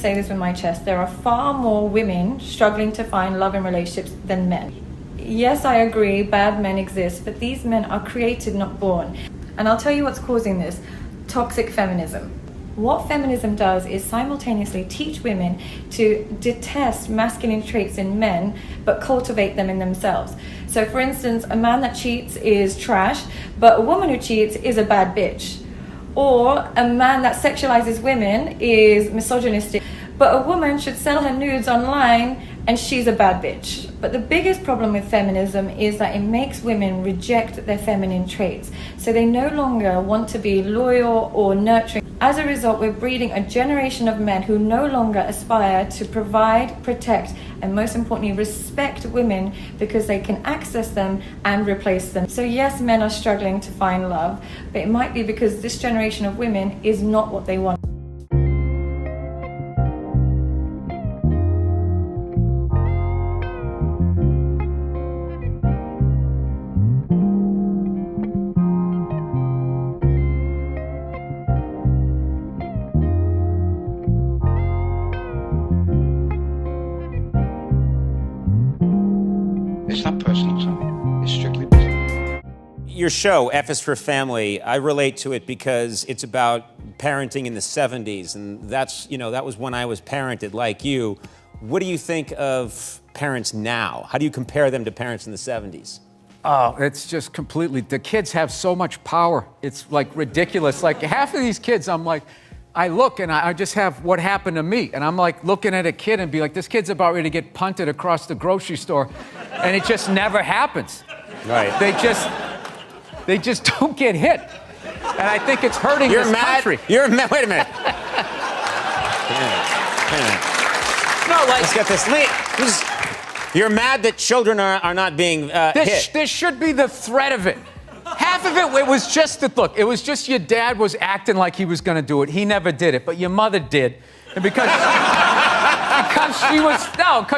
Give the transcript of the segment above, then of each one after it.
say this with my chest, there are far more women struggling to find love in relationships than men. Yes, I agree, bad men exist, but these men are created, not born. And I'll tell you what's causing this: toxic feminism. What feminism does is simultaneously teach women to detest masculine traits in men, but cultivate them in themselves. So for instance, a man that cheats is trash, but a woman who cheats is a bad bitch. Or a man that sexualizes women is misogynistic, but a woman should sell her nudes online and she's a bad bitch. But the biggest problem with feminism is that it makes women reject their feminine traits. So they no longer want to be loyal or nurturing. As a result, we're breeding a generation of men who no longer aspire to provide, protect, and most importantly, respect women because they can access them and replace them. So yes, men are struggling to find love, but it might be because this generation of women is not what they want. It's not personal, Tony. It's strictly business. Your show, F is for Family, I relate to it because it's about parenting in the 70s, and that's, that was when I was parented like you. What do you think of parents now? How do you compare them to parents in the 70s? Oh, it's just completely, the kids have so much power. It's like ridiculous. Like half of these kids, I'm like, I look and I just have what happened to me. And I'm like looking at a kid and be like, this kid's about ready to get punted across the grocery store. And it just never happens. Right. They just don't get hit. And I think it's hurting this country. You're mad. Wait a minute. No, like. Let's get this. You're mad that children are not being hit. This should be the threat of it. Half of it was just it was just your dad was acting like he was going to do it. He never did it, but your mother did. And because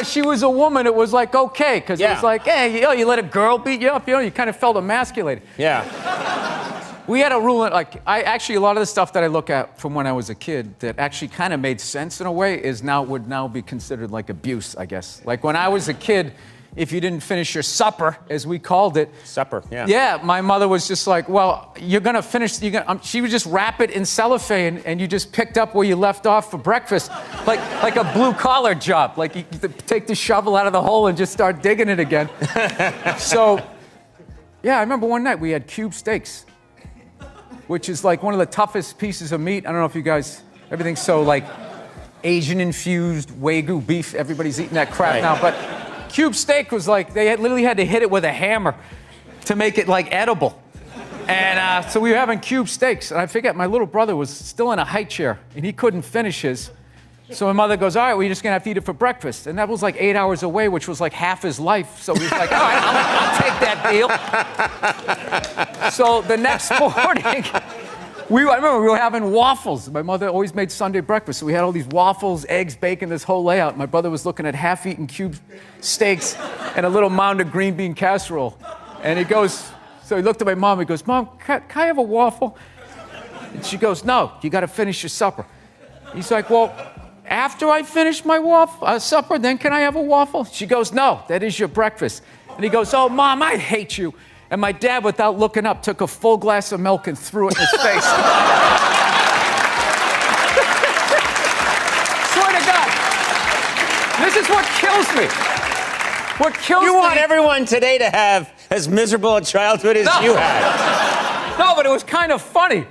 she was a woman, it was like, okay. Because it was like, hey, you let a girl beat you up, you kind of felt emasculated. Yeah. We had a rule, a lot of the stuff that I look at from when I was a kid that actually kind of made sense in a way would now be considered like abuse, I guess. Like when I was a kid, if you didn't finish your supper, as we called it. Supper, yeah. Yeah, my mother was just like, well, you're going to finish, she would just wrap it in cellophane and you just picked up where you left off for breakfast. Like a blue-collar job. Like you take the shovel out of the hole and just start digging it again. So, yeah, I remember one night we had cube steaks, which is like one of the toughest pieces of meat. I don't know if you guys, everything's so like Asian-infused Wagyu beef. Everybody's eating that crap now, but cube steak was like, literally had to hit it with a hammer to make it like edible. And so we were having cube steaks. And I forget, my little brother was still in a high chair and he couldn't finish his. So my mother goes, all right, well, you're just gonna have to eat it for breakfast. And that was like 8 hours away, which was like half his life. So he was like, all right, I'll take that deal. So the next morning, I remember we were having waffles. My mother always made Sunday breakfast, so we had all these waffles, eggs, bacon, this whole layout. My brother was looking at half-eaten cube steaks and a little mound of green bean casserole. And he looked at my mom, he goes, Mom, can I have a waffle? And she goes, no, you gotta finish your supper. He's like, well, after I finish my supper, then can I have a waffle? She goes, no, that is your breakfast. And he goes, oh, Mom, I hate you. And my dad, without looking up, took a full glass of milk and threw it in his face. Swear to God. This is what kills me. What kills me. You want everyone today to have as miserable a childhood as you had. No, but it was kind of funny.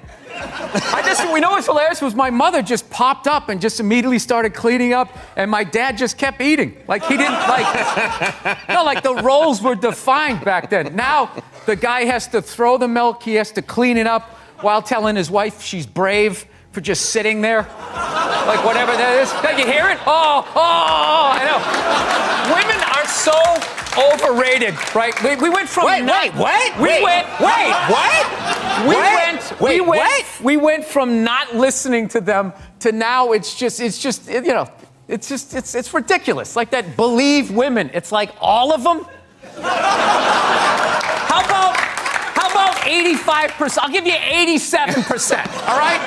We know what's hilarious was my mother just popped up and just immediately started cleaning up, and my dad just kept eating. Like he didn't like the roles were defined back then. Now the guy has to throw the milk, he has to clean it up while telling his wife she's brave for just sitting there. Like whatever that is. Did you hear it? Oh, I know. Women are so overrated, right? We went from We went from not listening to them to now it's ridiculous. Like that believe women. It's like all of them. How about 85%? I'll give you 87%. All right?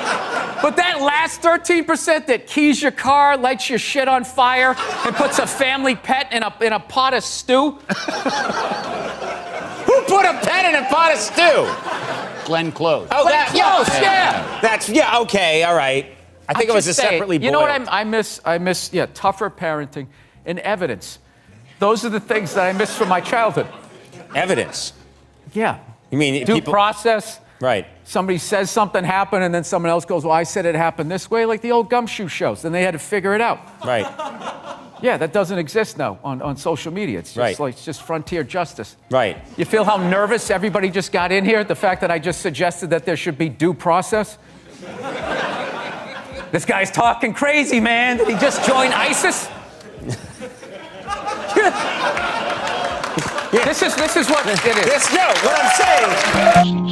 But that last 13% that keys your car, lights your shit on fire, and puts a family pet in a pot of stew. Who put a pet in a pot of stew? Glenn Close. Oh, Glenn Close, yeah. That's, okay, all right. I think it was a separately boiled. You know what I miss? I miss, tougher parenting and evidence. Those are the things that I miss from my childhood. Evidence? Yeah. You mean Due people... process. Right. Somebody says something happened, and then someone else goes, well, I said it happened this way, like the old gumshoe shows. Then they had to figure it out. Right. Yeah, that doesn't exist now on social media. It's just it's just frontier justice. Right. You feel how nervous everybody just got in here? The fact that I just suggested that there should be due process? This guy's talking crazy, man. Did he just join ISIS? This is what it is. What I'm saying.